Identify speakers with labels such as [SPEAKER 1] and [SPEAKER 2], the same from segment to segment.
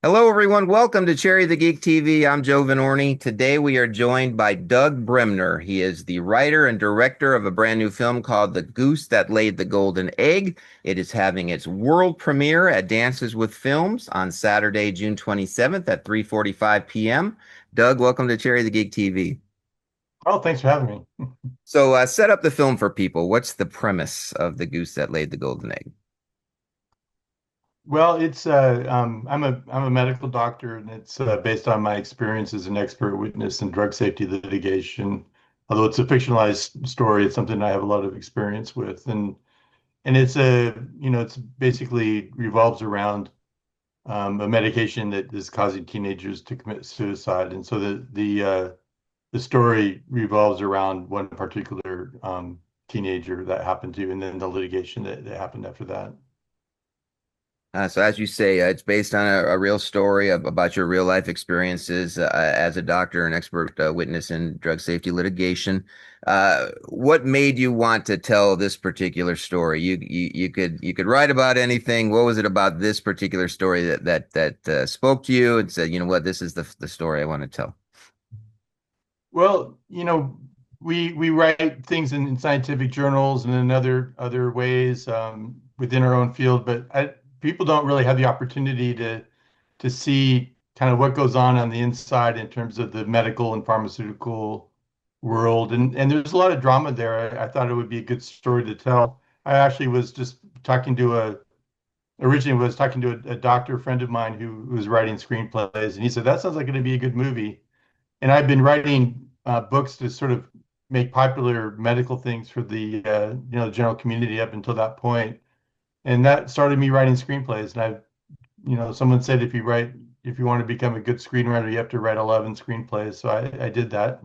[SPEAKER 1] Hello, everyone. Welcome to Cherry the Geek TV. I'm Joe Vanourney. Today we are joined by Doug Bremner. He is the writer and director of a brand new film called The Goose That Laid the Golden Egg. It is having its world premiere at Dances with Films on Saturday, June 27th at 3:45 p.m. Doug, welcome to Cherry the Geek TV.
[SPEAKER 2] Oh, thanks for having me.
[SPEAKER 1] So, set up the film for people. What's the premise of The Goose That Laid the Golden Egg?
[SPEAKER 2] Well, it's I'm a medical doctor, and it's based on my experience as an expert witness in drug safety litigation. Although it's a fictionalized story, it's something I have a lot of experience with, and it's it's basically revolves around a medication that is causing teenagers to commit suicide, and so the story revolves around one particular teenager that happened to, and then the litigation that happened after that.
[SPEAKER 1] So as you say, it's based on a real story about your real life experiences as a doctor and expert witness in drug safety litigation. What made you want to tell this particular story? You could write about anything. What was it about this particular story that spoke to you and said, you know what, this is the story I want to tell?
[SPEAKER 2] Well, we write things in scientific journals and in other ways within our own field, but people don't really have the opportunity to see kind of what goes on the inside in terms of the medical and pharmaceutical world, and there's a lot of drama there. I thought it would be a good story to tell. I actually was just talking to a originally was talking to a doctor friend of mine who was writing screenplays, and he said that sounds like it'd be a good movie. And I've been writing books to sort of make popular medical things for the general community up until that point, and that started me writing screenplays. And someone said if you want to become a good screenwriter, you have to write 11 screenplays. So I did that,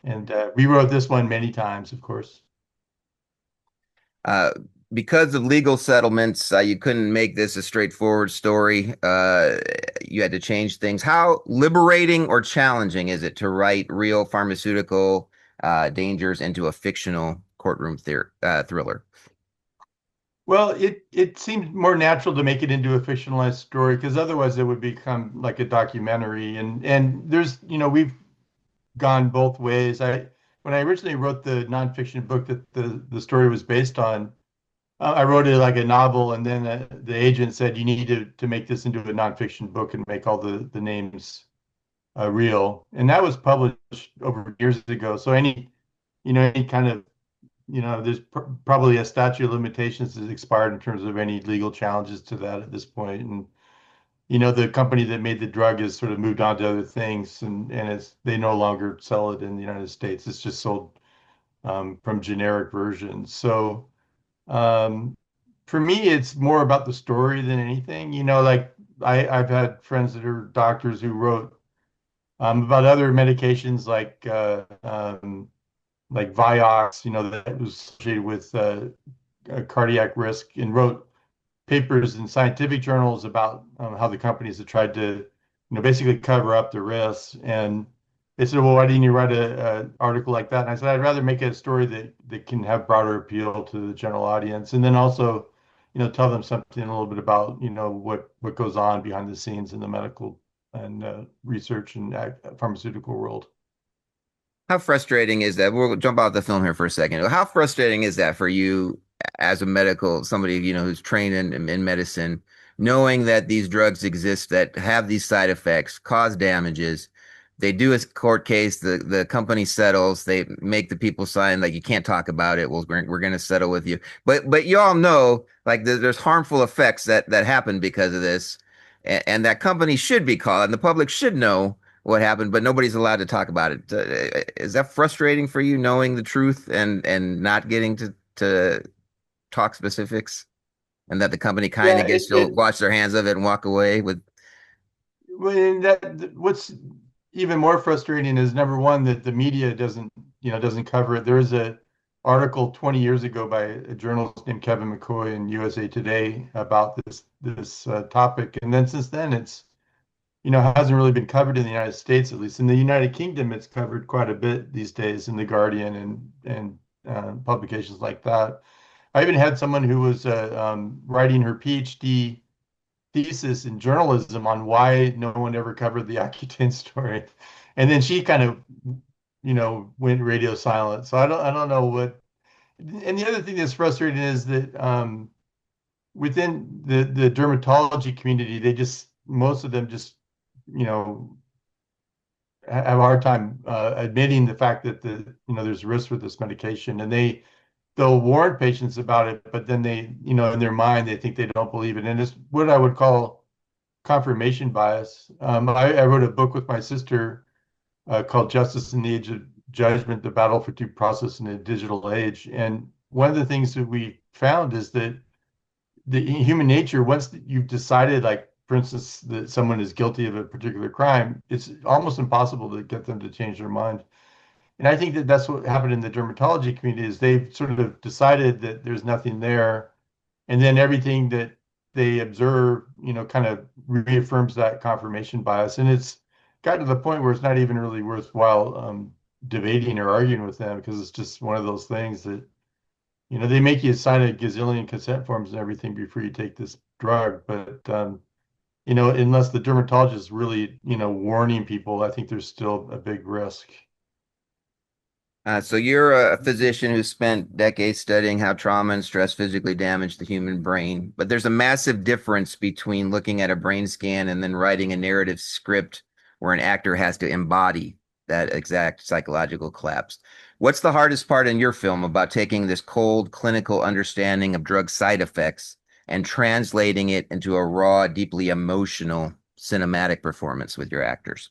[SPEAKER 2] and rewrote this one many times, of course.
[SPEAKER 1] Uh, because of legal settlements, you couldn't make this a straightforward story. You had to change things. How liberating or challenging is it to write real pharmaceutical dangers into a fictional courtroom thriller?
[SPEAKER 2] Well, it seemed more natural to make it into a fictionalized story because otherwise it would become like a documentary. And there's, we've gone both ways. I When I originally wrote the nonfiction book that the story was based on, I wrote it like a novel, and then the agent said you need to make this into a nonfiction book and make all the names real. And that was published over years ago. So any kind of there's probably a statute of limitations that's expired in terms of any legal challenges to that at this point. And the company that made the drug has sort of moved on to other things, and they no longer sell it in the United States. It's just sold from generic versions. So um, for me, it's more about the story than anything. Like I've had friends that are doctors who wrote about other medications like Vioxx, that was associated with cardiac risk, and wrote papers in scientific journals about how the companies have tried to, basically cover up the risks. And they said, "Well, why didn't you write a article like that?" And I said, "I'd rather make a story that can have broader appeal to the general audience, and then also, tell them something a little bit about, what goes on behind the scenes in the medical and research and pharmaceutical world."
[SPEAKER 1] How frustrating is that? We'll jump out the film here for a second. How frustrating is that for you as a medical, somebody, who's trained in medicine, knowing that these drugs exist that have these side effects, cause damages? They do a court case, the company settles, they make the people sign like you can't talk about it. Well, we're going to settle with you. But you all know like there's harmful effects that happen because of this, and that company should be called, and the public should know what happened, but nobody's allowed to talk about it. Is that frustrating for you, knowing the truth and not getting to talk specifics, and that the company kind
[SPEAKER 2] Yeah,
[SPEAKER 1] of gets to wash their hands of it and walk away with?
[SPEAKER 2] well, what's even more frustrating is number one that the media doesn't cover it. There was a article 20 years ago by a journalist named Kevin McCoy in USA Today about this topic, and then since then it's hasn't really been covered in the United States. At least in the United Kingdom, it's covered quite a bit these days in the Guardian and publications like that. I even had someone who was writing her PhD thesis in journalism on why no one ever covered the Accutane story. And then she kind of, went radio silent. So I don't know what. And the other thing that's frustrating is that within the dermatology community, most of them just, you know, have a hard time admitting the fact that there's risk with this medication, and they'll warn patients about it, but then they, in their mind, they think they don't believe it, and it's what I would call confirmation bias. I wrote a book with my sister called Justice in the Age of Judgment: The Battle for Due Process in a Digital Age, and one of the things that we found is that the human nature, once you've decided, like, for instance, that someone is guilty of a particular crime, it's almost impossible to get them to change their mind. And I think that that's what happened in the dermatology community is they've sort of decided that there's nothing there. And then everything that they observe, kind of reaffirms that confirmation bias. And it's gotten to the point where it's not even really worthwhile debating or arguing with them because it's just one of those things that, they make you sign a gazillion consent forms and everything before you take this drug. But, unless the dermatologist is really, warning people, I think there's still a big risk.
[SPEAKER 1] So you're a physician who spent decades studying how trauma and stress physically damage the human brain, but there's a massive difference between looking at a brain scan and then writing a narrative script where an actor has to embody that exact psychological collapse. What's the hardest part in your film about taking this cold clinical understanding of drug side effects and translating it into a raw, deeply emotional cinematic performance with your actors?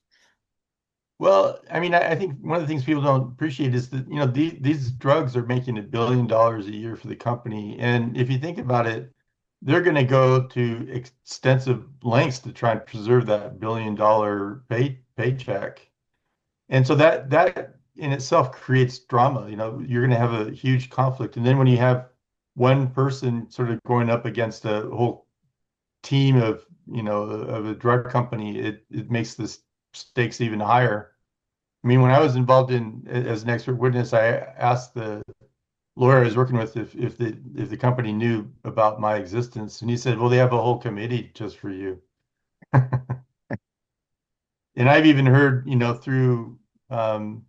[SPEAKER 2] Well, I mean, I think one of the things people don't appreciate is that, these drugs are making $1 billion a year for the company. And if you think about it, they're going to go to extensive lengths to try and preserve that $1 billion paycheck. And so that in itself creates drama. You're going to have a huge conflict. And then when you have one person sort of going up against a whole team of a drug company, it makes the stakes even higher. I mean, when I was involved as an expert witness, I asked the lawyer I was working with if the company knew about my existence, and he said, "Well, they have a whole committee just for you." And I've even heard, through um,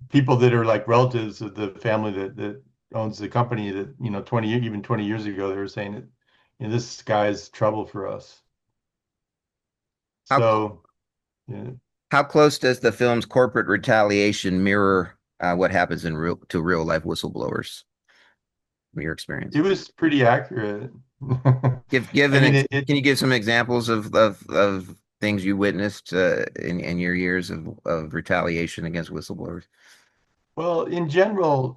[SPEAKER 2] people that are like relatives of the family that owns the company that, 20 years ago, they were saying that, this guy's trouble for us.
[SPEAKER 1] How
[SPEAKER 2] So, yeah.
[SPEAKER 1] How close does the film's corporate retaliation mirror what happens in real life whistleblowers, from your experience?
[SPEAKER 2] It was pretty accurate. I mean,
[SPEAKER 1] Can you give some examples of things you witnessed in your years of retaliation against whistleblowers?
[SPEAKER 2] well, in general,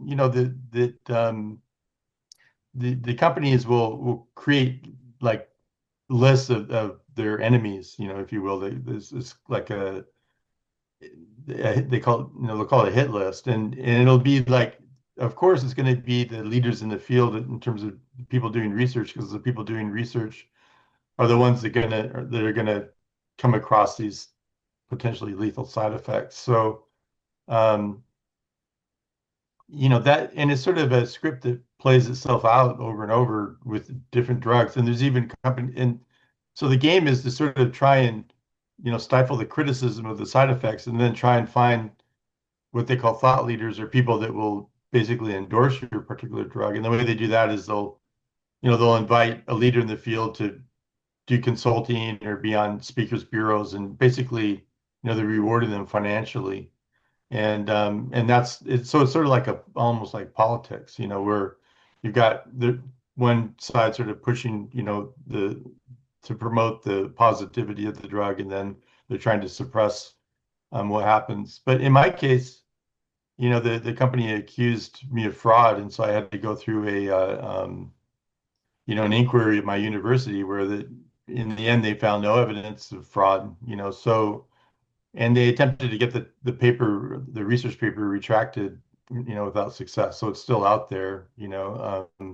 [SPEAKER 2] the companies will create like lists of their enemies, if you will. This is like they call it, they'll call it a hit list, and it'll be like, of course, it's going to be the leaders in the field in terms of people doing research, because the people doing research are the ones that are gonna come across these potentially lethal side effects. So, um, that, and it's sort of a script that plays itself out over and over with different drugs. And there's even company, and so the game is to sort of try and, stifle the criticism of the side effects, and then try and find what they call thought leaders, or people that will basically endorse your particular drug. And the way they do that is they'll invite a leader in the field to do consulting or be on speakers bureaus, and basically, they're rewarding them financially. And that's it. So it's sort of like almost like politics, where you've got the one side sort of pushing, to promote the positivity of the drug, and then they're trying to suppress what happens. But in my case, the company accused me of fraud, and so I had to go through an inquiry at my university where in the end they found no evidence of fraud. And they attempted to get the research paper retracted, without success. So it's still out there, and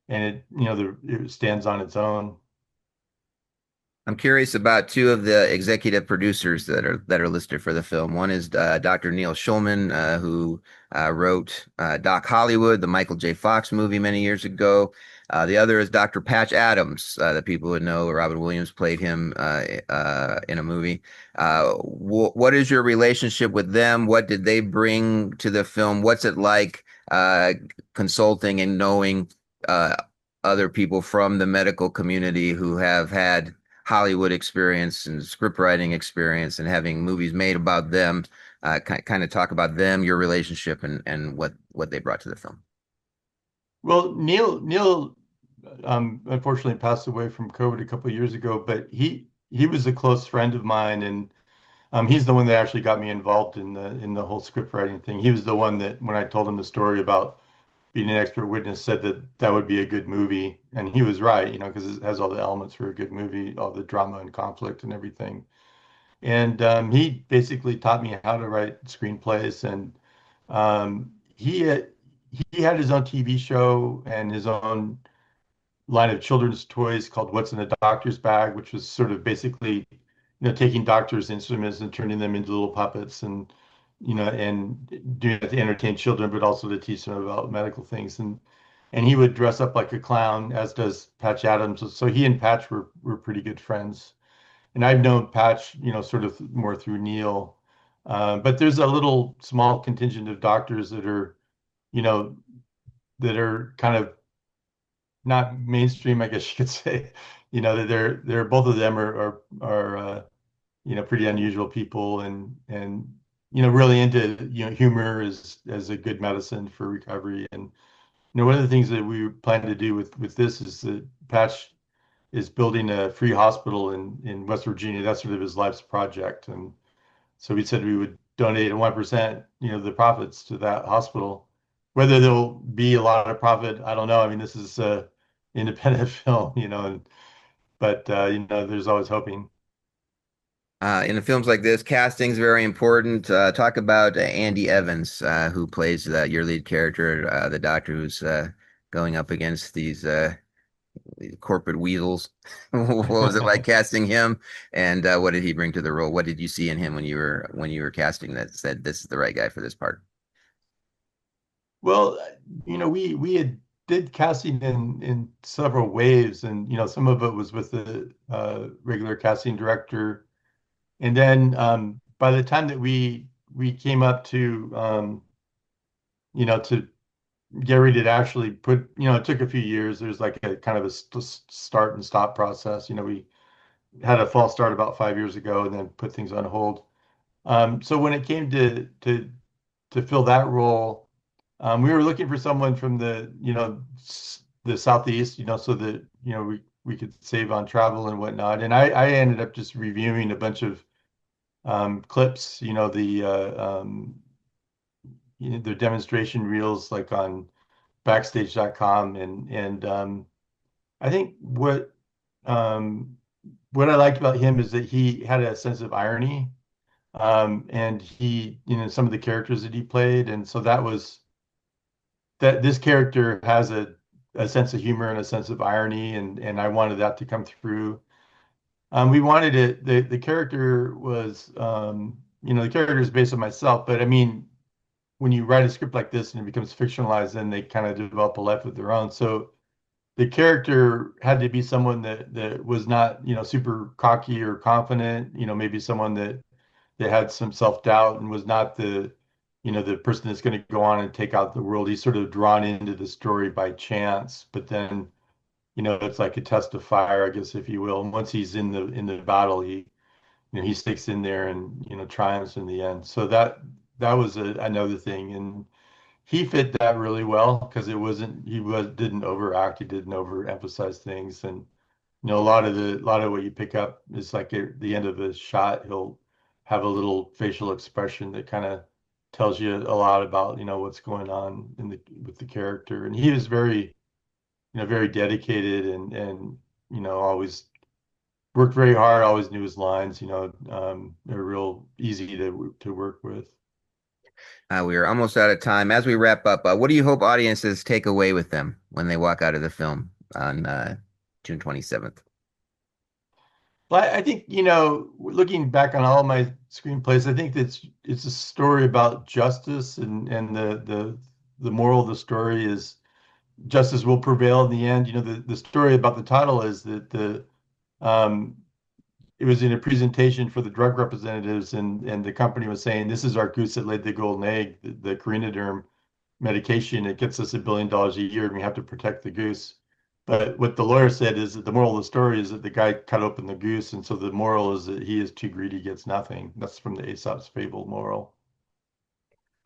[SPEAKER 2] it stands on its own.
[SPEAKER 1] I'm curious about two of the executive producers that are listed for the film. One is Dr. Neil Schulman, who wrote Doc Hollywood, the Michael J. Fox movie many years ago. The other is Dr. Patch Adams, that people would know. Robin Williams played him in a movie. What is your relationship with them? What did they bring to the film? What's it like uh, consulting and knowing uh, other people from the medical community who have had Hollywood experience and script writing experience and having movies made about them, kind of talk about them, your relationship, and what they brought to the film.
[SPEAKER 2] Well, Neil unfortunately passed away from COVID a couple of years ago, but he was a close friend of mine, and he's the one that actually got me involved in the whole script writing thing. He was the one that when I told him the story about being an expert witness, said that that would be a good movie, and he was right, because it has all the elements for a good movie, all the drama and conflict and everything. And he basically taught me how to write screenplays, and um, he had his own TV show and his own line of children's toys called What's in a Doctor's Bag, which was sort of basically, taking doctors' instruments and turning them into little puppets and doing it to entertain children, but also to teach them about medical things. And he would dress up like a clown, as does Patch Adams. So he and Patch were pretty good friends. And I've known Patch, sort of more through Neil. But there's a little small contingent of doctors you know, that are kind of not mainstream, I guess you could say. That they're both of them are pretty unusual people, and really into humor as a good medicine for recovery. And one of the things that we plan to do with this is that Patch is building a free hospital in West Virginia. That's sort of his life's project, and so we said we would donate 1%, the profits to that hospital. Whether there'll be a lot of profit, I don't know. I mean, this is a independent film, but there's always hoping.
[SPEAKER 1] In films like this, casting's very important. Talk about Andy Evans, who plays your lead character, the doctor who's going up against these corporate weasels. What was it like casting him, and what did he bring to the role? What did you see in him when you were casting that said this is the right guy for this part?
[SPEAKER 2] Well, we had did casting in several waves, and some of it was with the regular casting director, and then by the time that we came up to get ready to actually put, it took a few years. There's like a kind of a start and stop process. We had a false start about 5 years ago, and then put things on hold. So when it came to fill that role, we were looking for someone from the southeast, so that we could save on travel and whatnot. And I ended up just reviewing a bunch of clips, the demonstration reels like on backstage.com, and I think um, what I liked about him is that he had a sense of irony, and he, some of the characters that he played, and so that was that this character has a sense of humor and a sense of irony, and I wanted that to come through. We wanted it. The character was, the character is based on myself, but I mean, when you write a script like this and it becomes fictionalized, then they kind of develop a life of their own. So the character had to be someone that was not, super cocky or confident, maybe someone that had some self-doubt and was not the person that's going to go on and take out the world. He's sort of drawn into the story by chance, but then, it's like a test of fire, I guess, if you will. And once he's in the battle, he sticks in there and, triumphs in the end. So that was another thing. And he fit that really well because didn't overact, he didn't overemphasize things. And a lot of what you pick up is like at the end of a shot, he'll have a little facial expression that kind of tells you a lot about, what's going on with the character. And he was very dedicated, and always worked very hard, always knew his lines. They're real easy to work with.
[SPEAKER 1] We are almost out of time. As we wrap up, what do you hope audiences take away with them when they walk out of the film on June 27th?
[SPEAKER 2] Well, I think, looking back on all my screenplays, I think that it's a story about justice, and the moral of the story is justice will prevail in the end. The story about the title is that um, it was in a presentation for the drug representatives, and the company was saying, this is our goose that laid the golden egg, the Carinaderm medication. It gets us $1 billion a year, and we have to protect the goose. But what the lawyer said is that the moral of the story is that the guy cut open the goose, and so the moral is that he is too greedy, gets nothing. That's from the Aesop's Fable moral.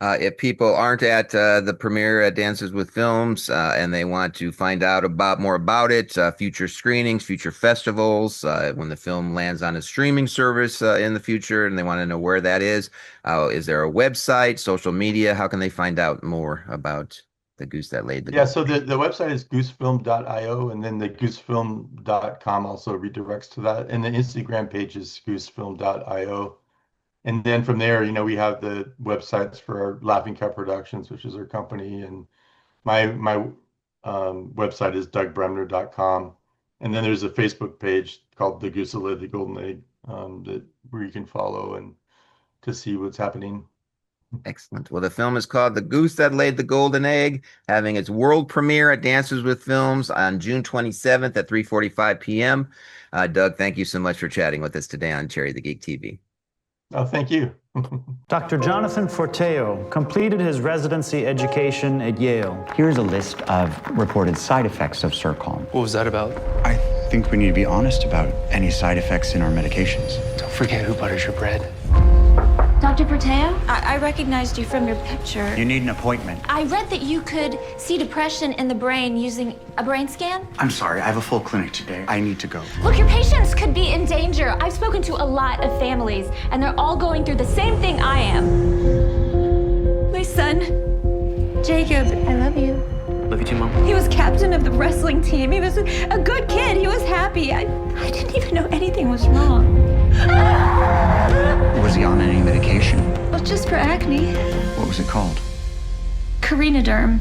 [SPEAKER 1] If people aren't at the premiere at Dances with Films and they want to find out about more about it, future screenings, future festivals, when the film lands on a streaming service in the future, and they want to know where that is there a website, social media? How can they find out more about the goose that laid the
[SPEAKER 2] Yeah,
[SPEAKER 1] gold?
[SPEAKER 2] so the website is goosefilm.io, and then the goosefilm.com also redirects to that. And the Instagram page is goosefilm.io. And then from there, we have the websites for our Laughing Cat Productions, which is our company, and my website is dougbremner.com. And then there's a Facebook page called The Goose That Laid the Golden Egg, where you can follow and to see what's happening.
[SPEAKER 1] Excellent. Well, the film is called The Goose That Laid the Golden Egg, having its world premiere at Dances with Films on June 27th at 3:45 p.m. Doug, thank you so much for chatting with us today on Cherry the Geek TV.
[SPEAKER 2] Oh, thank you.
[SPEAKER 3] Dr. Jonathan Forteo completed his residency education at Yale.
[SPEAKER 4] Here's a list of reported side effects of Zircon.
[SPEAKER 5] What was that about?
[SPEAKER 4] I think we need to be honest about any side effects in our medications.
[SPEAKER 5] Don't forget who butters your bread.
[SPEAKER 6] Dr. Forteo, I recognized you from your picture.
[SPEAKER 4] You need an appointment.
[SPEAKER 6] I read that you could see depression in the brain using a brain scan.
[SPEAKER 4] I'm sorry, I have a full clinic today. I need to go.
[SPEAKER 6] Look, your patients could be in danger. I've spoken to a lot of families, and they're all going through the same thing I am. My son, Jacob, I love you.
[SPEAKER 5] Love you too, Mom.
[SPEAKER 6] He was captain of the wrestling team. He was a good kid. He was happy. I didn't even know anything was wrong.
[SPEAKER 4] Was he on any medication?
[SPEAKER 6] Well, just for acne.
[SPEAKER 4] What was it called?
[SPEAKER 6] Carinaderm.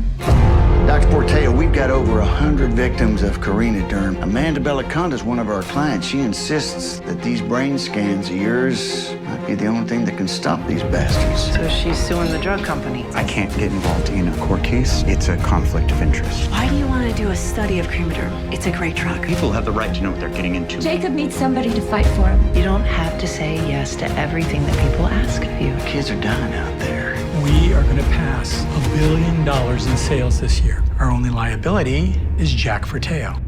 [SPEAKER 7] Dr. Forteo, we've got over 100 victims of Carinaderm. Amanda Bellaconda is one of our clients. She insists that these brain scans of yours might be the only thing that can stop these bastards.
[SPEAKER 8] So she's suing the drug company.
[SPEAKER 4] I can't get involved in a court case. It's a conflict of interest.
[SPEAKER 8] Why do you want to do a study of Carinaderm? It's a great drug.
[SPEAKER 4] People have the right to know what they're getting into.
[SPEAKER 6] Jacob needs somebody to fight for him.
[SPEAKER 8] You don't have to say yes to everything that people ask of you.
[SPEAKER 7] Kids are dying out there.
[SPEAKER 9] We are going to pass $1 billion in sales this year. Our only liability is Jack Forteo.